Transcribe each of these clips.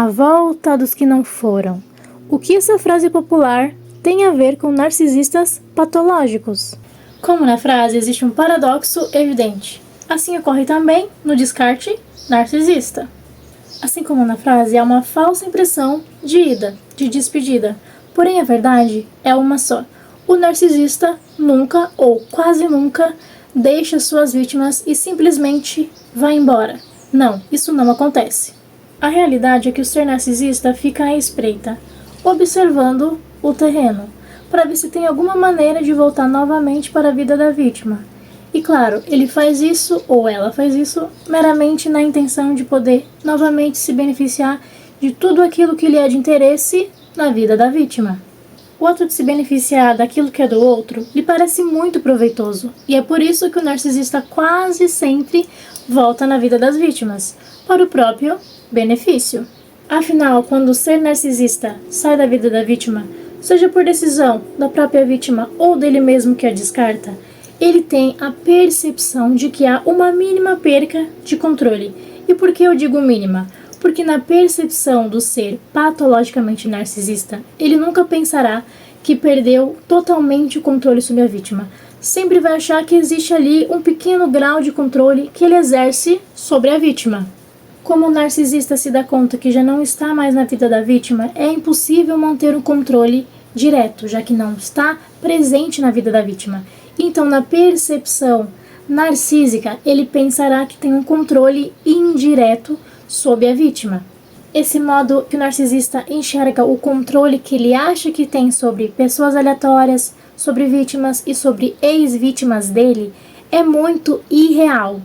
A volta dos que não foram. O que essa frase popular tem a ver com narcisistas patológicos? Como na frase existe um paradoxo evidente, assim ocorre também no descarte narcisista. Assim como na frase há uma falsa impressão de ida, de despedida, porém a verdade é uma só. O narcisista nunca ou quase nunca deixa suas vítimas e simplesmente vai embora. Não, isso não acontece. A realidade é que o ser narcisista fica à espreita, observando o terreno, para ver se tem alguma maneira de voltar novamente para a vida da vítima. E claro, ele faz isso, ou ela faz isso, meramente na intenção de poder novamente se beneficiar de tudo aquilo que lhe é de interesse na vida da vítima. O ato de se beneficiar daquilo que é do outro lhe parece muito proveitoso, e é por isso que o narcisista quase sempre volta na vida das vítimas, para o próprio benefício. Afinal, quando o ser narcisista sai da vida da vítima, seja por decisão da própria vítima ou dele mesmo que a descarta, ele tem a percepção de que há uma mínima perca de controle. E por que eu digo mínima? Porque na percepção do ser patologicamente narcisista, ele nunca pensará que perdeu totalmente o controle sobre a vítima. Sempre vai achar que existe ali um pequeno grau de controle que ele exerce sobre a vítima. Como o narcisista se dá conta que já não está mais na vida da vítima, é impossível manter um controle direto, já que não está presente na vida da vítima. Então, na percepção narcísica, ele pensará que tem um controle indireto sobre a vítima. Esse modo que o narcisista enxerga o controle que ele acha que tem sobre pessoas aleatórias, sobre vítimas e sobre ex-vítimas dele, é muito irreal.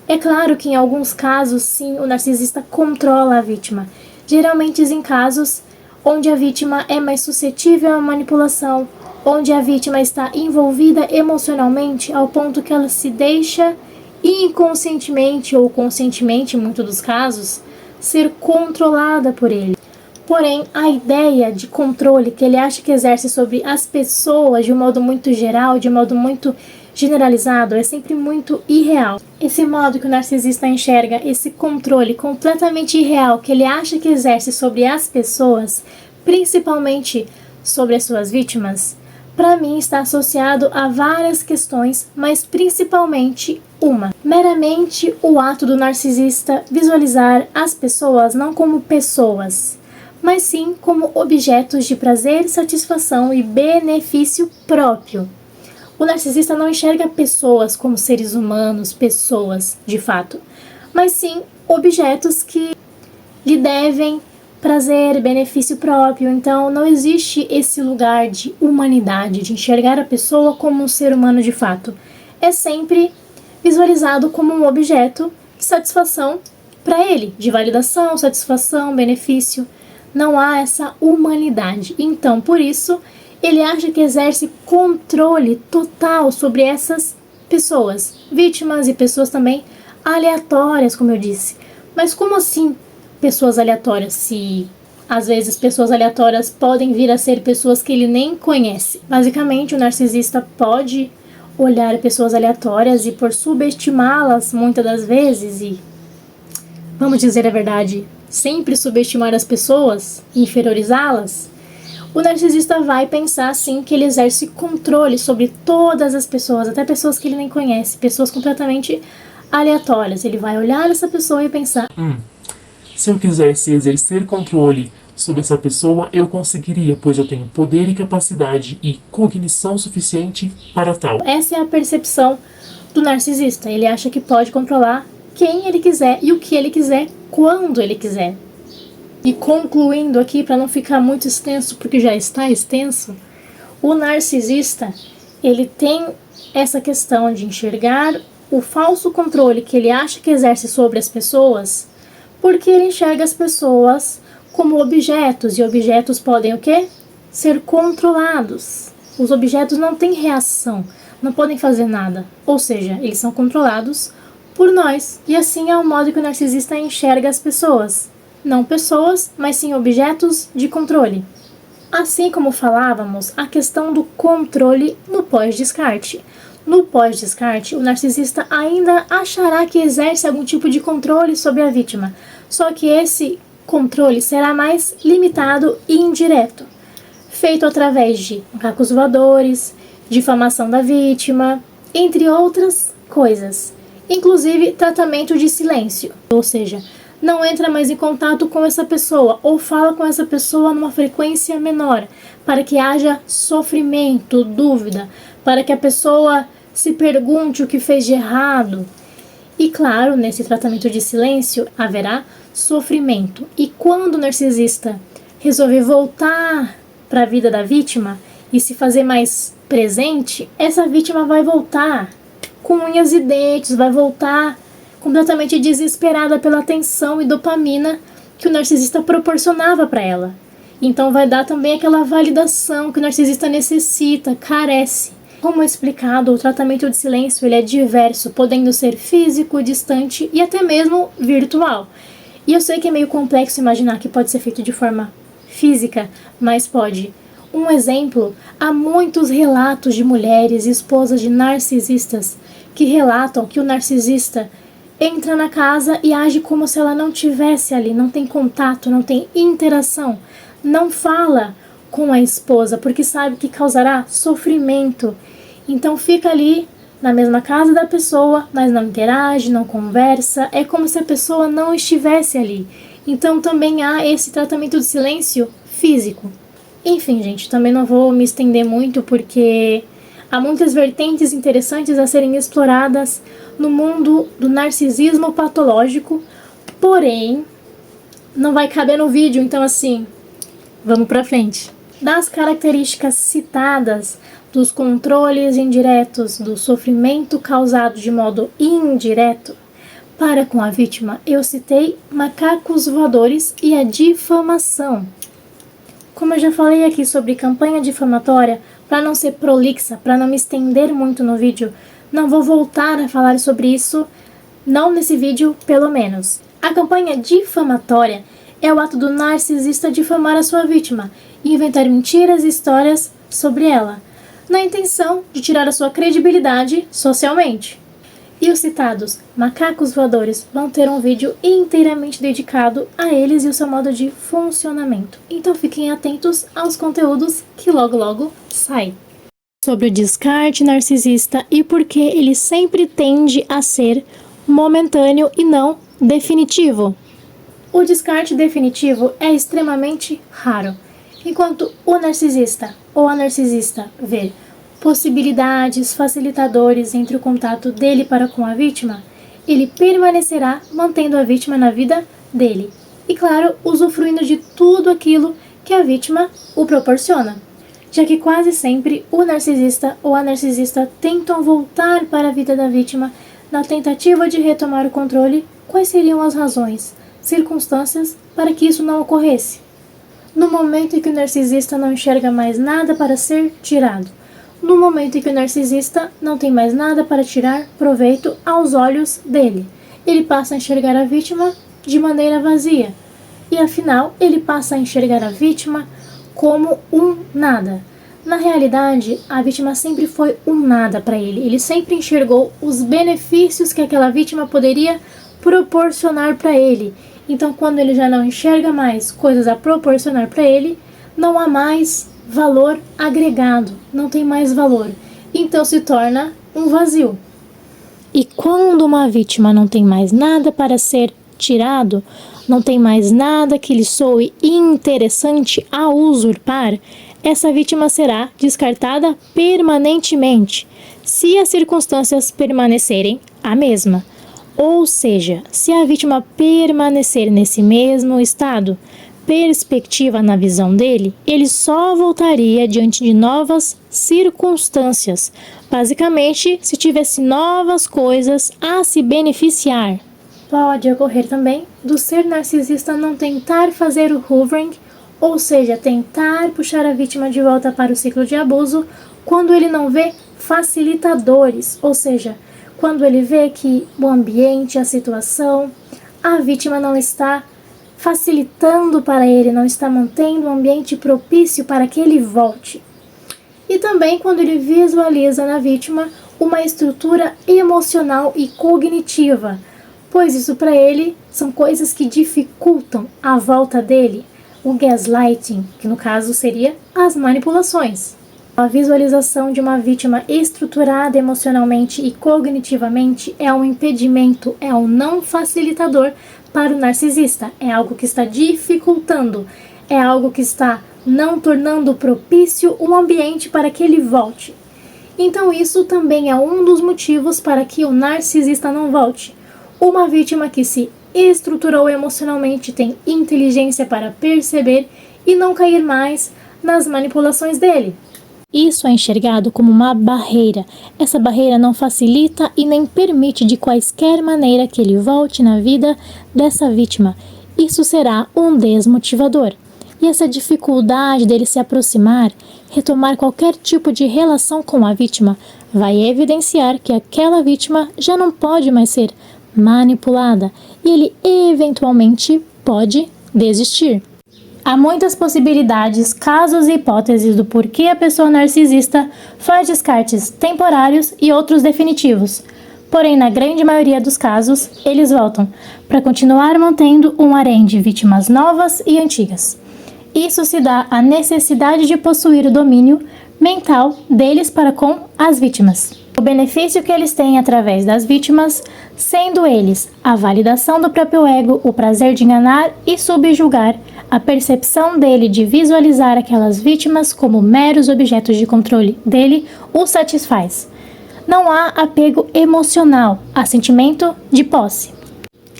É claro que em alguns casos, sim, o narcisista controla a vítima. Geralmente em casos onde a vítima é mais suscetível à manipulação, onde a vítima está envolvida emocionalmente ao ponto que ela se deixa inconscientemente ou conscientemente, em muitos dos casos, ser controlada por ele. Porém, a ideia de controle que ele acha que exerce sobre as pessoas de um modo muito geral, de um modo muito generalizado, é sempre muito irreal. Esse modo que o narcisista enxerga, esse controle completamente irreal que ele acha que exerce sobre as pessoas, principalmente sobre as suas vítimas, para mim está associado a várias questões, mas principalmente uma. Meramente o ato do narcisista visualizar as pessoas não como pessoas, mas sim como objetos de prazer, satisfação e benefício próprio. O narcisista não enxerga pessoas como seres humanos, pessoas, de fato, mas sim objetos que lhe devem prazer, benefício próprio. Então não existe esse lugar de humanidade, de enxergar a pessoa como um ser humano de fato. É sempre visualizado como um objeto de satisfação para ele, de validação, satisfação, benefício. Não há essa humanidade. Então, por isso, ele acha que exerce controle total sobre essas pessoas, vítimas e pessoas também aleatórias, como eu disse. Mas como assim pessoas aleatórias? Se às vezes pessoas aleatórias podem vir a ser pessoas que ele nem conhece. Basicamente, o narcisista pode olhar pessoas aleatórias e por subestimá-las muitas das vezes e, vamos dizer a verdade, sempre subestimar as pessoas, inferiorizá-las, o narcisista vai pensar sim que ele exerce controle sobre todas as pessoas, até pessoas que ele nem conhece, pessoas completamente aleatórias. Ele vai olhar essa pessoa e pensar: se eu quisesse exercer controle sobre essa pessoa, eu conseguiria, pois eu tenho poder e capacidade e cognição suficiente para tal. Essa é a percepção do narcisista. Ele acha que pode controlar quem ele quiser e o que ele quiser, quando ele quiser. E concluindo aqui, para não ficar muito extenso, porque já está extenso, o narcisista, ele tem essa questão de enxergar o falso controle que ele acha que exerce sobre as pessoas, porque ele enxerga as pessoas como objetos, e objetos podem o quê? Ser controlados. Os objetos não têm reação, não podem fazer nada, ou seja, eles são controlados por nós. E assim é o modo que o narcisista enxerga as pessoas. Não pessoas, mas sim objetos de controle. Assim como falávamos, a questão do controle no pós-descarte. No pós-descarte, o narcisista ainda achará que exerce algum tipo de controle sobre a vítima. Só que esse controle será mais limitado e indireto, feito através de macacos voadores, difamação da vítima, entre outras coisas, inclusive tratamento de silêncio, ou seja, não entra mais em contato com essa pessoa ou fala com essa pessoa numa frequência menor, para que haja sofrimento, dúvida, para que a pessoa se pergunte o que fez de errado. E claro, nesse tratamento de silêncio haverá sofrimento. E quando o narcisista resolver voltar para a vida da vítima e se fazer mais presente, essa vítima vai voltar com unhas e dentes, vai voltar completamente desesperada pela atenção e dopamina que o narcisista proporcionava para ela. Então vai dar também aquela validação que o narcisista necessita, carece. Como explicado, o tratamento de silêncio ele é diverso, podendo ser físico, distante e até mesmo virtual. E eu sei que é meio complexo imaginar que pode ser feito de forma física, mas pode. Um exemplo, há muitos relatos de mulheres esposas de narcisistas que relatam que o narcisista entra na casa e age como se ela não estivesse ali, não tem contato, não tem interação, não fala com a esposa, porque sabe que causará sofrimento. Então fica ali na mesma casa da pessoa, mas não interage, não conversa, é como se a pessoa não estivesse ali. Então também há esse tratamento de silêncio físico. Enfim, gente, também não vou me estender muito porque há muitas vertentes interessantes a serem exploradas no mundo do narcisismo patológico, porém, não vai caber no vídeo, então assim, vamos pra frente. Das características citadas, dos controles indiretos, do sofrimento causado de modo indireto para com a vítima, eu citei macacos voadores e a difamação. Como eu já falei aqui sobre campanha difamatória, para não ser prolixa, para não me estender muito no vídeo, não vou voltar a falar sobre isso, não nesse vídeo, pelo menos. A campanha difamatória é o ato do narcisista difamar a sua vítima e inventar mentiras e histórias sobre ela, na intenção de tirar a sua credibilidade socialmente. E os citados macacos voadores vão ter um vídeo inteiramente dedicado a eles e o seu modo de funcionamento. Então fiquem atentos aos conteúdos que logo logo saem. Sobre o descarte narcisista e por que ele sempre tende a ser momentâneo e não definitivo. O descarte definitivo é extremamente raro, enquanto o narcisista ou a narcisista vê possibilidades, facilitadores entre o contato dele para com a vítima, ele permanecerá mantendo a vítima na vida dele e, claro, usufruindo de tudo aquilo que a vítima o proporciona, já que quase sempre o narcisista ou a narcisista tentam voltar para a vida da vítima na tentativa de retomar o controle. Quais seriam as razões, circunstâncias para que isso não ocorresse? No momento em que o narcisista não enxerga mais nada para ser tirado, no momento em que o narcisista não tem mais nada para tirar proveito aos olhos dele, ele passa a enxergar a vítima de maneira vazia, e afinal ele passa a enxergar a vítima como um nada. Na realidade, a vítima sempre foi um nada para ele, ele sempre enxergou os benefícios que aquela vítima poderia proporcionar para ele. Então, quando ele já não enxerga mais coisas a proporcionar para ele, não há mais valor agregado, não tem mais valor. Então se torna um vazio. E quando uma vítima não tem mais nada para ser tirado, não tem mais nada que lhe soe interessante a usurpar, essa vítima será descartada permanentemente, se as circunstâncias permanecerem a mesma. Ou seja, se a vítima permanecer nesse mesmo estado, perspectiva na visão dele, ele só voltaria diante de novas circunstâncias, basicamente se tivesse novas coisas a se beneficiar. Pode ocorrer também do ser narcisista não tentar fazer o hoovering, ou seja, tentar puxar a vítima de volta para o ciclo de abuso, quando ele não vê facilitadores, ou seja, quando ele vê que o ambiente, a situação, a vítima não está facilitando para ele, não está mantendo um ambiente propício para que ele volte. E também quando ele visualiza na vítima uma estrutura emocional e cognitiva, pois isso para ele são coisas que dificultam a volta dele, o gaslighting, que no caso seria as manipulações. A visualização de uma vítima estruturada emocionalmente e cognitivamente é um impedimento, é um não facilitador para o narcisista, é algo que está dificultando, é algo que está não tornando propício um ambiente para que ele volte. Então isso também é um dos motivos para que o narcisista não volte. Uma vítima que se estruturou emocionalmente tem inteligência para perceber e não cair mais nas manipulações dele. Isso é enxergado como uma barreira. Essa barreira não facilita e nem permite de quaisquer maneira que ele volte na vida dessa vítima. Isso será um desmotivador. E essa dificuldade dele se aproximar, retomar qualquer tipo de relação com a vítima, vai evidenciar que aquela vítima já não pode mais ser manipulada e ele eventualmente pode desistir. Há muitas possibilidades, casos e hipóteses do porquê a pessoa narcisista faz descartes temporários e outros definitivos. Porém, na grande maioria dos casos, eles voltam para continuar mantendo um harém de vítimas novas e antigas. Isso se dá à necessidade de possuir o domínio mental deles para com as vítimas. O benefício que eles têm através das vítimas, sendo eles a validação do próprio ego, o prazer de enganar e subjugar, a percepção dele de visualizar aquelas vítimas como meros objetos de controle dele, o satisfaz. Não há apego emocional, há sentimento de posse.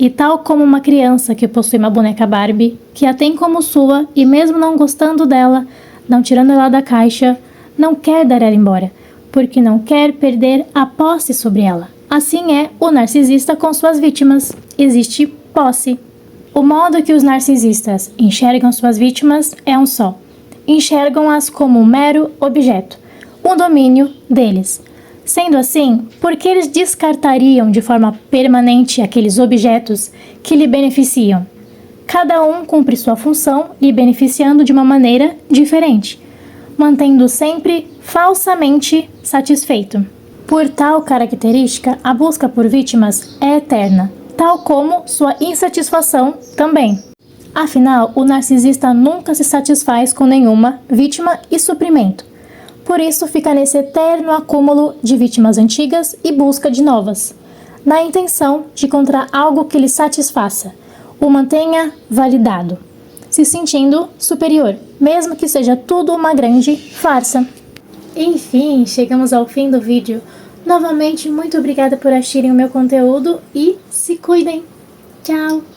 E tal como uma criança que possui uma boneca Barbie, que a tem como sua e mesmo não gostando dela, não tirando ela da caixa, não quer dar ela embora, porque não quer perder a posse sobre ela. Assim é o narcisista com suas vítimas. Existe posse. O modo que os narcisistas enxergam suas vítimas é um só. Enxergam-as como um mero objeto, um domínio deles. Sendo assim, por que eles descartariam de forma permanente aqueles objetos que lhe beneficiam? Cada um cumpre sua função, lhe beneficiando de uma maneira diferente, mantendo sempre falsamente satisfeito. Por tal característica, a busca por vítimas é eterna, tal como sua insatisfação também. Afinal, o narcisista nunca se satisfaz com nenhuma vítima e suprimento. Por isso, fica nesse eterno acúmulo de vítimas antigas e busca de novas, na intenção de encontrar algo que lhe satisfaça, o mantenha validado, se sentindo superior, mesmo que seja tudo uma grande farsa. Enfim, chegamos ao fim do vídeo. Novamente, muito obrigada por assistirem o meu conteúdo e se cuidem. Tchau!